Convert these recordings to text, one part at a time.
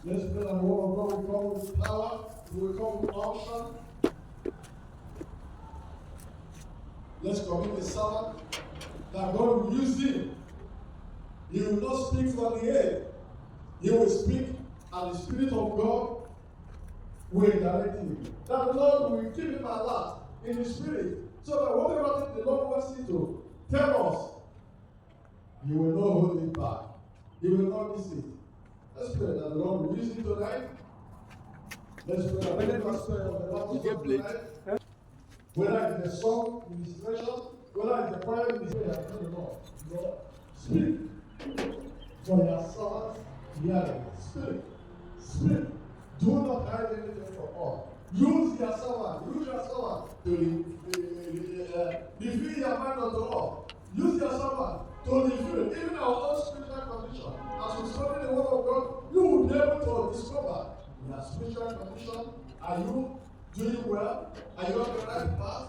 Let's pray that the word of God will come with power, it will come with unction. Let's commit the servant that God will use him. He will not speak from the head. He will speak, and the Spirit of God will direct him. That the Lord will keep him alert in the Spirit, so that whatever thing the Lord wants him to tell us, he will not hold it back. He will not miss it. Let's pray that the Lord will use it tonight. Let's pray that the gospel of the Lord tonight. Whether it's the song, ministration, whether it's the prayer, ministration, Lord, speak for your servants. Speak. Speak. Do not hide anything from us. Use your servant to reveal your mind unto us. Use your servant to reveal even our own spiritual condition. As we study the word of God, you will be able to discover your spiritual condition. Are you doing well? Are you on the right path?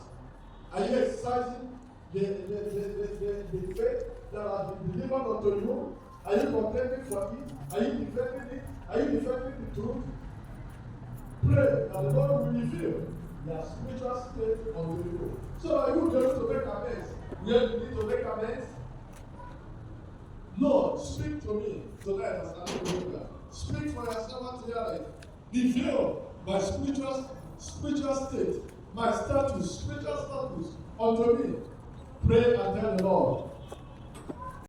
Are you exercising the faith that has been delivered unto you? Are you contending for it? Are you defending it? Are you defending the truth? Pray that the Lord will reveal your spiritual state unto you, so that you will be able to make amends. Where you need to make amends, Lord, speak to me tonight as I pray. Speak for your servant here. Reveal my spiritual state, my status, spiritual status unto me. Pray and tell the Lord.